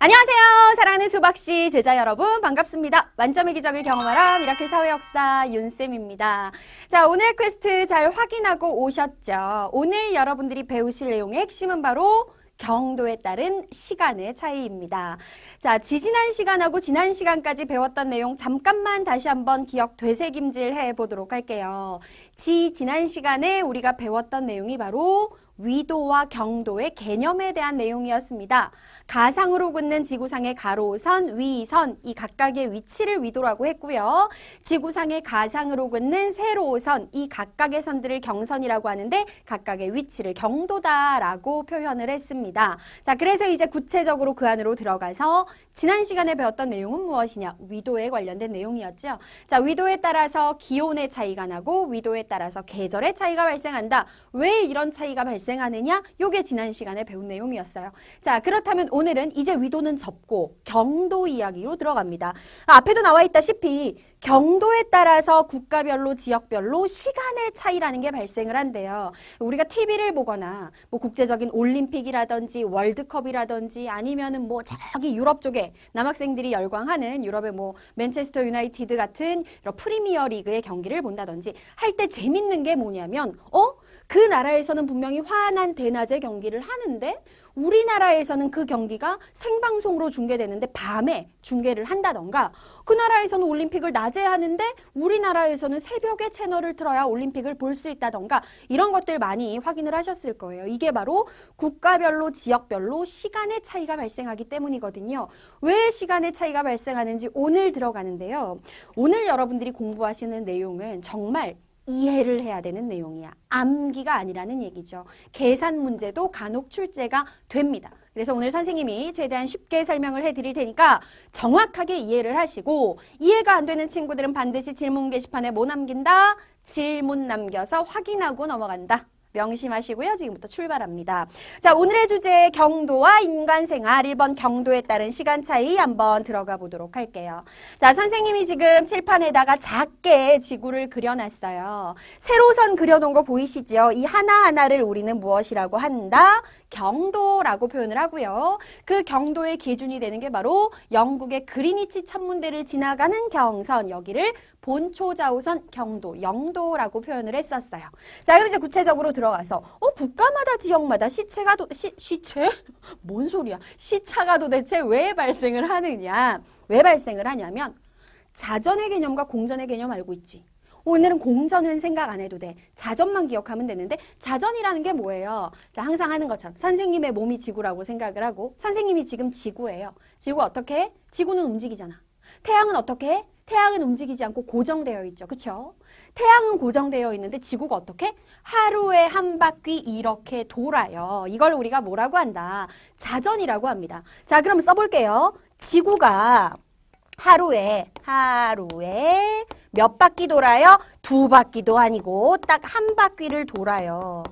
안녕하세요. 사랑하는 수박씨 제자 여러분 반갑습니다. 만점의 기적을 경험하라 미라클 사회역사 윤쌤입니다. 자, 오늘 퀘스트 잘 확인하고 오셨죠? 오늘 여러분들이 배우실 내용의 핵심은 바로 경도에 따른 시간의 차이입니다. 자, 지지난 시간하고 지난 시간까지 배웠던 내용 잠깐만 다시 한번 기억 되새김질 해보도록 할게요. 지난 시간에 우리가 배웠던 내용이 바로 위도와 경도의 개념에 대한 내용이었습니다. 가상으로 긋는 지구상의 가로선, 위선, 이 각각의 위치를 위도라고 했고요. 지구상의 가상으로 긋는 세로선, 이 각각의 선들을 경선이라고 하는데 각각의 위치를 경도다라고 표현을 했습니다. 자, 그래서 이제 구체적으로 그 안으로 들어가서 지난 시간에 배웠던 내용은 무엇이냐? 위도에 관련된 내용이었죠. 자, 위도에 따라서 기온의 차이가 나고 위도에 따라서 계절의 차이가 발생한다. 왜 이런 차이가 발생하느냐? 요게 지난 시간에 배운 내용이었어요. 자, 그렇다면 오늘은 이제 위도는 접고 경도 이야기로 들어갑니다. 앞에도 나와 있다시피 경도에 따라서 국가별로 지역별로 시간의 차이라는 게 발생을 한대요. 우리가 TV를 보거나 뭐 국제적인 올림픽이라든지 월드컵이라든지 아니면은 뭐 저기 유럽 쪽에 남학생들이 열광하는 유럽의 뭐 맨체스터 유나이티드 같은 이런 프리미어 리그의 경기를 본다든지 할 때 재밌는 게 뭐냐면 그 나라에서는 분명히 환한 대낮에 경기를 하는데 우리나라에서는 그 경기가 생방송으로 중계되는데 밤에 중계를 한다던가 그 나라에서는 올림픽을 낮에 하는데 우리나라에서는 새벽에 채널을 틀어야 올림픽을 볼 수 있다던가 이런 것들 많이 확인을 하셨을 거예요. 이게 바로 국가별로 지역별로 시간의 차이가 발생하기 때문이거든요. 왜 시간의 차이가 발생하는지 오늘 들어가는데요. 오늘 여러분들이 공부하시는 내용은 정말 이해를 해야 되는 내용이야. 암기가 아니라는 얘기죠. 계산 문제도 간혹 출제가 됩니다. 그래서 오늘 선생님이 최대한 쉽게 설명을 해드릴 테니까 정확하게 이해를 하시고 이해가 안 되는 친구들은 반드시 질문 게시판에 뭐 남긴다? 질문 남겨서 확인하고 넘어간다. 명심하시고요. 지금부터 출발합니다. 자, 오늘의 주제 경도와 인간생활 1번 경도에 따른 시간 차이 한번 들어가 보도록 할게요. 자, 선생님이 지금 칠판에다가 작게 지구를 그려놨어요. 세로선 그려놓은 거 보이시죠? 이 하나하나를 우리는 무엇이라고 한다? 경도라고 표현을 하고요. 그 경도의 기준이 되는 게 바로 영국의 그리니치 천문대를 지나가는 경선, 여기를 본초자우선 경도, 영도라고 표현을 했었어요. 자, 그럼 이제 구체적으로 들어가서 국가마다 지역마다 시체가 시체? 뭔 소리야? 시차가 도대체 왜 발생을 하느냐? 왜 발생을 하냐면 자전의 개념과 공전의 개념 알고 있지? 오늘은 공전은 생각 안 해도 돼. 자전만 기억하면 되는데 자전이라는 게 뭐예요? 자, 항상 하는 것처럼 선생님의 몸이 지구라고 생각을 하고 선생님이 지금 지구예요. 지구 어떻게 해? 지구는 움직이잖아. 태양은 어떻게 해? 태양은 움직이지 않고 고정되어 있죠. 그렇죠? 태양은 고정되어 있는데 지구가 어떻게? 하루에 한 바퀴 이렇게 돌아요. 이걸 우리가 뭐라고 한다? 자전이라고 합니다. 자, 그럼 써볼게요. 지구가 하루에 몇 바퀴 돌아요? 2바퀴도 아니고 딱 한 바퀴를 돌아요.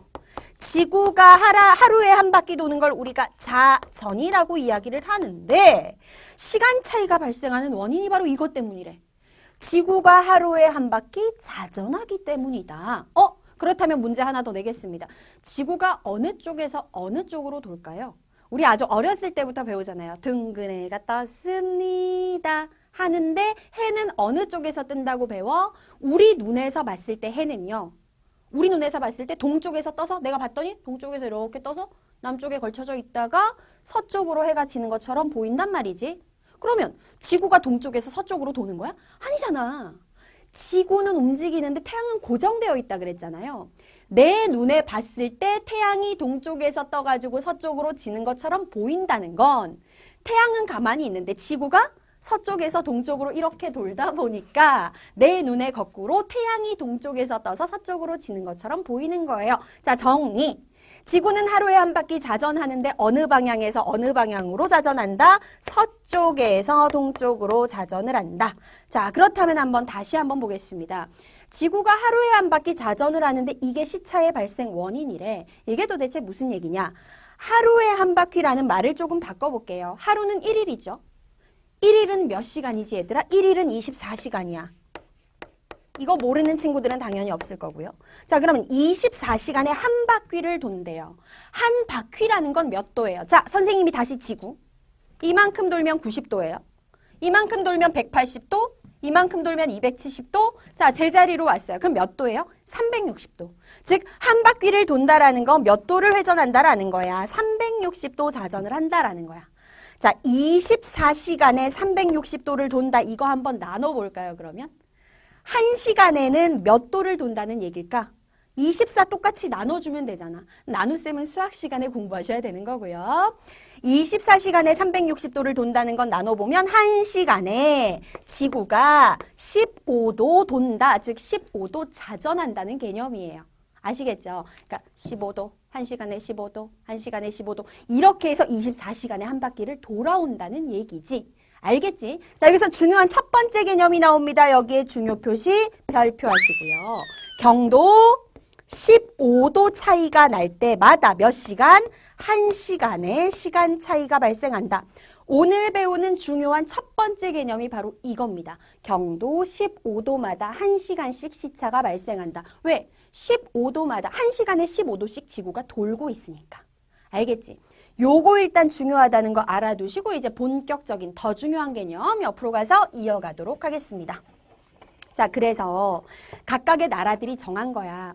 지구가 하루에 한 바퀴 도는 걸 우리가 자전이라고 이야기를 하는데 시간 차이가 발생하는 원인이 바로 이것 때문이래. 지구가 하루에 한 바퀴 자전하기 때문이다. 그렇다면 문제 하나 더 내겠습니다. 지구가 어느 쪽에서 어느 쪽으로 돌까요? 우리 아주 어렸을 때부터 배우잖아요. 둥근해가 떴습니다. 하는데 해는 어느 쪽에서 뜬다고 배워? 우리 눈에서 봤을 때 해는요. 우리 눈에서 봤을 때 동쪽에서 떠서 내가 봤더니 동쪽에서 이렇게 떠서 남쪽에 걸쳐져 있다가 서쪽으로 해가 지는 것처럼 보인단 말이지. 그러면 지구가 동쪽에서 서쪽으로 도는 거야? 아니잖아. 지구는 움직이는데 태양은 고정되어 있다 그랬잖아요. 내 눈에 봤을 때 태양이 동쪽에서 떠가지고 서쪽으로 지는 것처럼 보인다는 건 태양은 가만히 있는데 지구가 서쪽에서 동쪽으로 이렇게 돌다 보니까 내 눈에 거꾸로 태양이 동쪽에서 떠서 서쪽으로 지는 것처럼 보이는 거예요. 자, 정리. 지구는 하루에 한 바퀴 자전하는데 어느 방향에서 어느 방향으로 자전한다? 서쪽에서 동쪽으로 자전을 한다. 자, 그렇다면 다시 한번 보겠습니다. 지구가 하루에 한 바퀴 자전을 하는데 이게 시차의 발생 원인이래. 이게 도대체 무슨 얘기냐? 하루에 한 바퀴라는 말을 조금 바꿔볼게요. 하루는 1일이죠. 1일은 몇 시간이지 얘들아? 1일은 24시간이야. 이거 모르는 친구들은 당연히 없을 거고요. 자, 그러면 24시간에 한 바퀴를 돈대요. 한 바퀴라는 건 몇 도예요? 자, 선생님이 다시 지구. 이만큼 돌면 90도예요. 이만큼 돌면 180도, 이만큼 돌면 270도. 자, 제자리로 왔어요. 그럼 몇 도예요? 360도. 즉, 한 바퀴를 돈다라는 건 몇 도를 회전한다라는 거야. 360도 자전을 한다라는 거야. 자, 24시간에 360도를 돈다. 이거 한번 나눠볼까요, 그러면? 1시간에는 몇 도를 돈다는 얘기일까? 24 똑같이 나눠주면 되잖아. 나눗셈은 수학 시간에 공부하셔야 되는 거고요. 24시간에 360도를 돈다는 건 나눠보면 1시간에 지구가 15도 돈다. 즉 15도 자전한다는 개념이에요. 아시겠죠? 그러니까 15도, 1시간에 15도, 1시간에 15도 이렇게 해서 24시간에 한 바퀴를 돌아온다는 얘기지. 알겠지? 자, 여기서 중요한 첫 번째 개념이 나옵니다. 여기에 중요 표시 별표하시고요. 경도 15도 차이가 날 때마다 몇 시간? 1시간의 시간 차이가 발생한다. 오늘 배우는 중요한 첫 번째 개념이 바로 이겁니다. 경도 15도마다 1시간씩 시차가 발생한다. 왜? 15도마다 1시간에 15도씩 지구가 돌고 있으니까. 알겠지? 요거 일단 중요하다는 거 알아두시고 이제 본격적인 더 중요한 개념 옆으로 가서 이어가도록 하겠습니다. 자, 그래서 각각의 나라들이 정한 거야.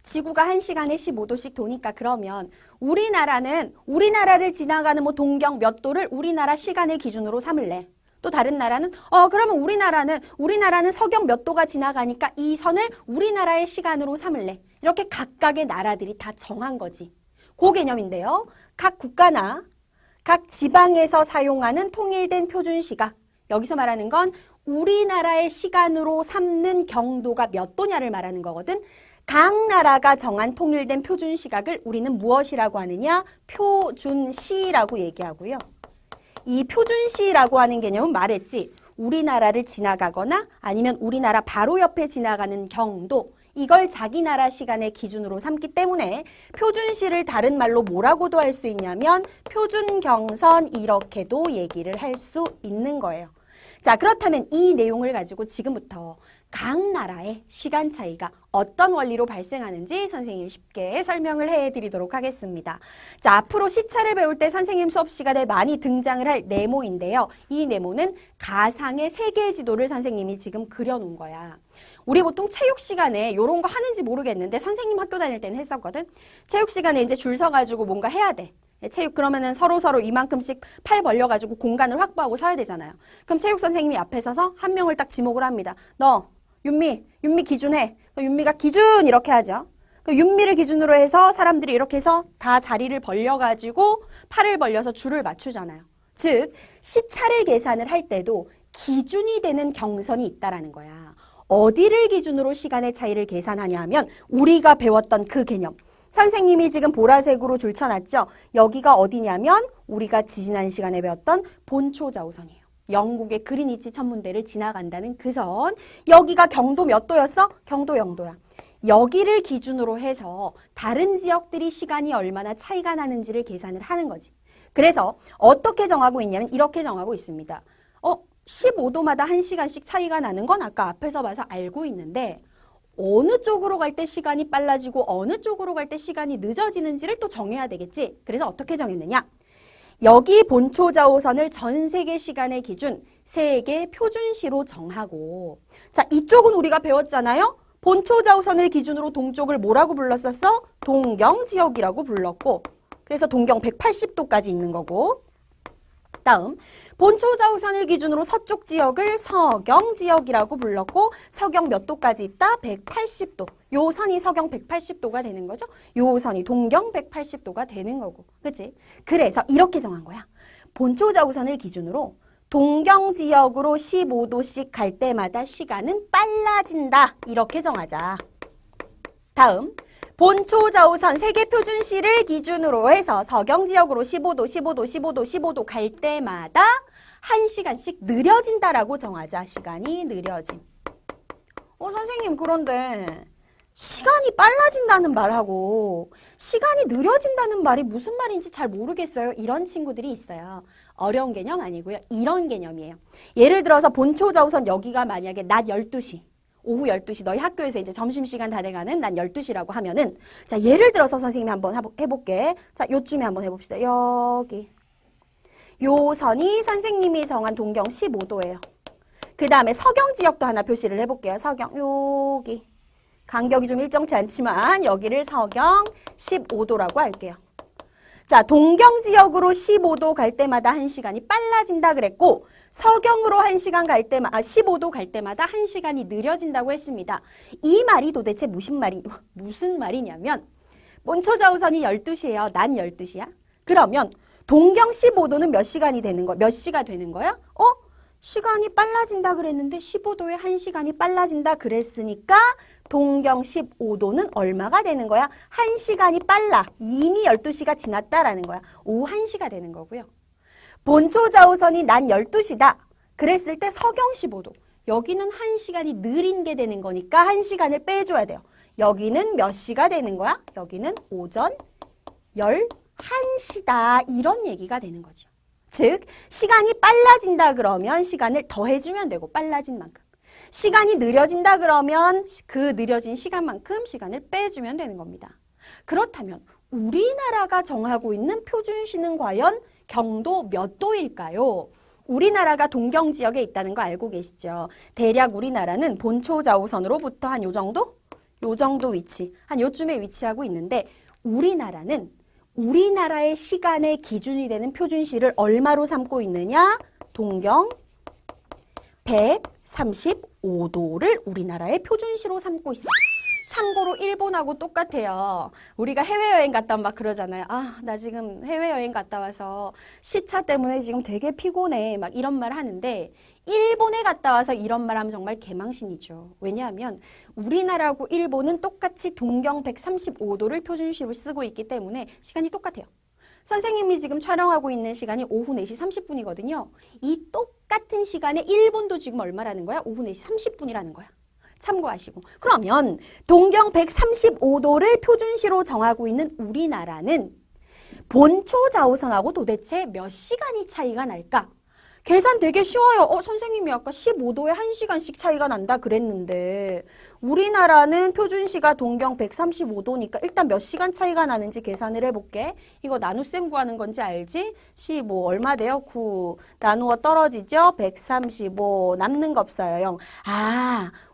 지구가 1시간에 15도씩 도니까 그러면 우리나라를 지나가는 뭐 동경 몇 도를 우리나라 시간의 기준으로 삼을래. 또 다른 나라는 그러면 우리나라는 서경 몇 도가 지나가니까 이 선을 우리나라의 시간으로 삼을래. 이렇게 각각의 나라들이 다 정한 거지. 그 개념인데요. 각 국가나 각 지방에서 사용하는 통일된 표준 시각. 여기서 말하는 건 우리나라의 시간으로 삼는 경도가 몇 도냐를 말하는 거거든. 각 나라가 정한 통일된 표준 시각을 우리는 무엇이라고 하느냐? 표준시라고 얘기하고요. 이 표준시라고 하는 개념은 말했지. 우리나라를 지나가거나 아니면 우리나라 바로 옆에 지나가는 경도, 이걸 자기 나라 시간의 기준으로 삼기 때문에 표준시를 다른 말로 뭐라고도 할 수 있냐면 표준경선 이렇게도 얘기를 할 수 있는 거예요. 자, 그렇다면 이 내용을 가지고 지금부터 각 나라의 시간 차이가 어떤 원리로 발생하는지 선생님이 쉽게 설명을 해드리도록 하겠습니다. 자, 앞으로 시차를 배울 때 선생님 수업 시간에 많이 등장을 할 네모인데요. 이 네모는 가상의 세계 지도를 선생님이 지금 그려놓은 거야. 우리 보통 체육 시간에 이런 거 하는지 모르겠는데 선생님 학교 다닐 때는 했었거든. 체육 시간에 이제 줄 서가지고 뭔가 해야 돼. 체육 그러면은 서로 이만큼씩 팔 벌려가지고 공간을 확보하고 서야 되잖아요. 그럼 체육 선생님이 앞에 서서 한 명을 딱 지목을 합니다. 너 윤미 기준해. 윤미가 기준 이렇게 하죠. 윤미를 기준으로 해서 사람들이 이렇게 해서 다 자리를 벌려가지고 팔을 벌려서 줄을 맞추잖아요. 즉 시차를 계산을 할 때도 기준이 되는 경선이 있다라는 거야. 어디를 기준으로 시간의 차이를 계산하냐 하면 우리가 배웠던 그 개념. 선생님이 지금 보라색으로 줄 쳐놨죠? 여기가 어디냐면 우리가 지난 시간에 배웠던 본초자우선이에요. 영국의 그리니치 천문대를 지나간다는 그 선. 여기가 경도 몇 도였어? 경도 0도야. 여기를 기준으로 해서 다른 지역들이 시간이 얼마나 차이가 나는지를 계산을 하는 거지. 그래서 어떻게 정하고 있냐면 이렇게 정하고 있습니다. 15도마다 1시간씩 차이가 나는 건 아까 앞에서 봐서 알고 있는데 어느 쪽으로 갈 때 시간이 빨라지고 어느 쪽으로 갈 때 시간이 늦어지는지를 또 정해야 되겠지. 그래서 어떻게 정했느냐? 여기 본초자오선을 전 세계 시간의 기준, 세계 표준시로 정하고 자, 이쪽은 우리가 배웠잖아요. 본초자오선을 기준으로 동쪽을 뭐라고 불렀었어? 동경지역이라고 불렀고 그래서 동경 180도까지 있는 거고 다음 본초자우선을 기준으로 서쪽 지역을 서경지역이라고 불렀고 서경 몇 도까지 있다? 180도. 요 선이 서경 180도가 되는 거죠. 요 선이 동경 180도가 되는 거고. 그치? 그래서 이렇게 정한 거야. 본초자우선을 기준으로 동경지역으로 15도씩 갈 때마다 시간은 빨라진다. 이렇게 정하자. 다음 본초자우선 세계표준시를 기준으로 해서 서경지역으로 15도 갈 때마다 1시간씩 느려진다라고 정하자. 시간이 느려짐. 선생님 그런데 시간이 빨라진다는 말하고 시간이 느려진다는 말이 무슨 말인지 잘 모르겠어요. 이런 친구들이 있어요. 어려운 개념 아니고요. 이런 개념이에요. 예를 들어서 본초자우선 여기가 만약에 낮 12시 오후 12시 너희 학교에서 이제 점심시간 다 돼가는 난 12시라고 하면은 자 예를 들어서 선생님이 한번 해볼게. 자 요쯤에 한번 해봅시다. 요 선이 선생님이 정한 동경 15도예요. 그 다음에 서경 지역도 하나 표시를 해볼게요. 서경, 여기. 간격이 좀 일정치 않지만 여기를 서경 15도라고 할게요. 자, 동경 지역으로 15도 갈 때마다 1시간이 빨라진다 그랬고 서경으로 1시간 갈 때마다 15도 갈 때마다 1시간이 느려진다고 했습니다. 이 말이 도대체 무슨 말이냐면 본초 좌우선이 12시예요. 난 12시야. 그러면 동경 15도는 몇 시간이 되는 거야? 몇 시가 되는 거야? 시간이 빨라진다 그랬는데 15도에 1시간이 빨라진다 그랬으니까 동경 15도는 얼마가 되는 거야? 1시간이 빨라. 이미 12시가 지났다라는 거야. 오후 1시가 되는 거고요. 본초 좌우선이 난 12시다. 그랬을 때 서경 15도. 여기는 1시간이 느린 게 되는 거니까 1시간을 빼줘야 돼요. 여기는 몇 시가 되는 거야? 여기는 오전 11시다. 이런 얘기가 되는 거죠. 즉 시간이 빨라진다 그러면 시간을 더해주면 되고 빨라진 만큼. 시간이 느려진다 그러면 그 느려진 시간만큼 시간을 빼주면 되는 겁니다. 그렇다면 우리나라가 정하고 있는 표준시는 과연 경도 몇 도일까요? 우리나라가 동경 지역에 있다는 거 알고 계시죠? 대략 우리나라는 본초 좌우선으로부터 한 요 정도? 요 정도 위치, 한 요쯤에 위치하고 있는데 우리나라는 우리나라의 시간의 기준이 되는 표준시를 얼마로 삼고 있느냐? 동경 135도를 우리나라의 표준시로 삼고 있어요. 참고로 일본하고 똑같아요. 우리가 해외여행 갔다 막 그러잖아요. 나 지금 해외여행 갔다 와서 시차 때문에 지금 되게 피곤해. 막 이런 말 하는데 일본에 갔다 와서 이런 말 하면 정말 개망신이죠. 왜냐하면 우리나라하고 일본은 똑같이 동경 135도를 표준시로 쓰고 있기 때문에 시간이 똑같아요. 선생님이 지금 촬영하고 있는 시간이 오후 4시 30분이거든요. 이 똑같은 시간에 일본도 지금 얼마라는 거야? 오후 4시 30분이라는 거야. 참고하시고. 그러면 동경 135도를 표준시로 정하고 있는 우리나라는 본초 좌우선하고 도대체 몇 시간이 차이가 날까? 계산 되게 쉬워요. 선생님이 아까 15도에 1시간씩 차이가 난다 그랬는데 우리나라는 표준시가 동경 135도니까 일단 몇 시간 차이가 나는지 계산을 해볼게. 이거 나눗셈 구하는 건지 알지? 15 얼마 돼요? 9 나누어 떨어지죠? 135 남는 거 없어요. 0.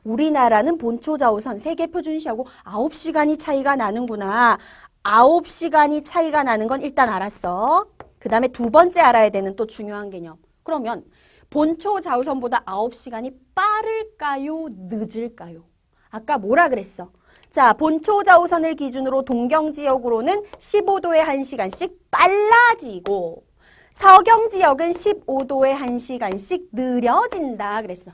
우리나라는 본초 좌우선 세계 표준시하고 9시간이 차이가 나는구나. 9시간이 차이가 나는 건 일단 알았어. 그 다음에 두 번째 알아야 되는 또 중요한 개념. 그러면 본초 좌우선보다 9시간이 빠를까요? 늦을까요? 아까 뭐라 그랬어? 자, 본초 좌우선을 기준으로 동경 지역으로는 15도에 1시간씩 빨라지고 서경 지역은 15도에 1시간씩 느려진다 그랬어.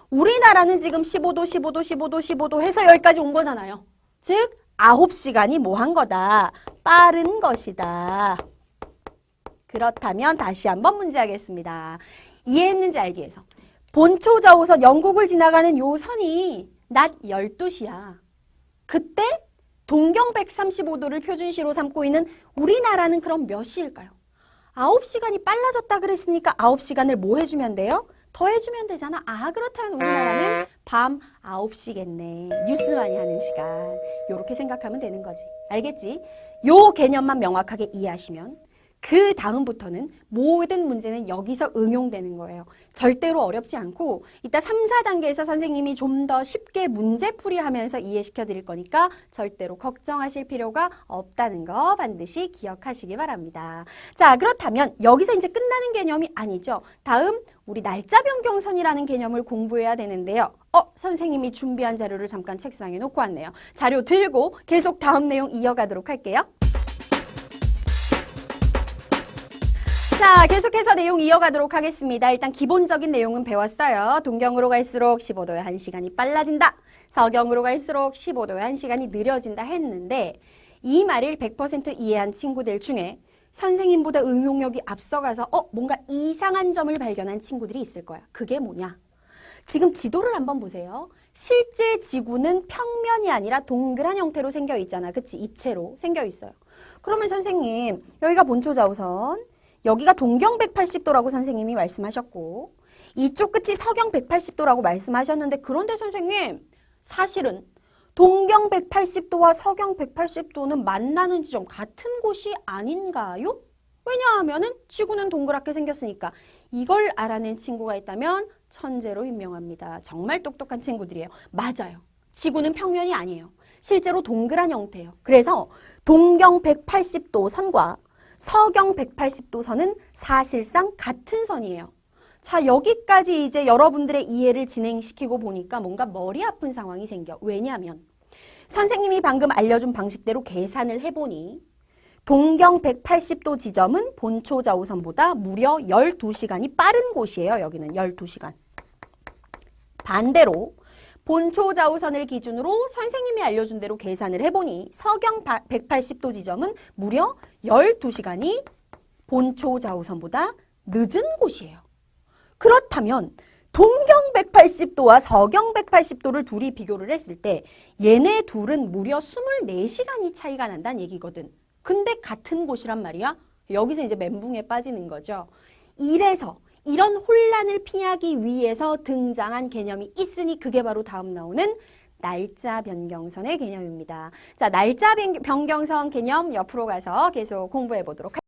우리나라는 지금 15도, 15도, 15도, 15도 해서 여기까지 온 거잖아요. 즉 9시간이 뭐 한 거다? 빠른 것이다. 그렇다면 다시 한번 문제하겠습니다. 이해했는지 알기 위해서. 본초 좌우선 영국을 지나가는 요 선이 낮 12시야. 그때 동경 135도를 표준시로 삼고 있는 우리나라는 그럼 몇 시일까요? 9시간이 빨라졌다 그랬으니까 9시간을 뭐 해주면 돼요? 더 해주면 되잖아. 그렇다면 우리나라는 밤 9시겠네. 뉴스 많이 하는 시간. 요렇게 생각하면 되는 거지. 알겠지? 요 개념만 명확하게 이해하시면 그 다음부터는 모든 문제는 여기서 응용되는 거예요. 절대로 어렵지 않고 이따 3, 4단계에서 선생님이 좀 더 쉽게 문제풀이 하면서 이해시켜 드릴 거니까 절대로 걱정하실 필요가 없다는 거 반드시 기억하시기 바랍니다. 자, 그렇다면 여기서 이제 끝나는 개념이 아니죠. 다음 우리 날짜 변경선이라는 개념을 공부해야 되는데요. 선생님이 준비한 자료를 잠깐 책상에 놓고 왔네요. 자료 들고 계속 다음 내용 이어가도록 할게요. 자, 계속해서 내용 이어가도록 하겠습니다. 일단 기본적인 내용은 배웠어요. 동경으로 갈수록 15도에 1시간이 빨라진다. 서경으로 갈수록 15도에 1시간이 느려진다 했는데 이 말을 100% 이해한 친구들 중에 선생님보다 응용력이 앞서가서 뭔가 이상한 점을 발견한 친구들이 있을 거야. 그게 뭐냐? 지금 지도를 한번 보세요. 실제 지구는 평면이 아니라 동그란 형태로 생겨 있잖아. 그치? 입체로 생겨 있어요. 그러면 선생님, 여기가 본초 좌우선, 여기가 동경 180도라고 선생님이 말씀하셨고 이쪽 끝이 서경 180도라고 말씀하셨는데 그런데 선생님 사실은 동경 180도와 서경 180도는 만나는 지점 같은 곳이 아닌가요? 왜냐하면은 지구는 동그랗게 생겼으니까. 이걸 알아낸 친구가 있다면 천재로 유명합니다. 정말 똑똑한 친구들이에요. 맞아요. 지구는 평면이 아니에요. 실제로 동그란 형태예요. 그래서 동경 180도 선과 서경 180도 선은 사실상 같은 선이에요. 자, 여기까지 이제 여러분들의 이해를 진행시키고 보니까 뭔가 머리 아픈 상황이 생겨. 왜냐하면 선생님이 방금 알려준 방식대로 계산을 해보니 동경 180도 지점은 본초 좌우선보다 무려 12시간이 빠른 곳이에요. 여기는 12시간. 반대로 본초 좌우선을 기준으로 선생님이 알려준 대로 계산을 해보니 서경 180도 지점은 무려 12시간이 본초 좌우선보다 늦은 곳이에요. 그렇다면 동경 180도와 서경 180도를 둘이 비교를 했을 때 얘네 둘은 무려 24시간이 차이가 난다는 얘기거든. 근데 같은 곳이란 말이야. 여기서 이제 멘붕에 빠지는 거죠. 이래서 이런 혼란을 피하기 위해서 등장한 개념이 있으니 그게 바로 다음 나오는 날짜 변경선의 개념입니다. 자, 날짜 변경선 개념 옆으로 가서 계속 공부해 보도록 할게요.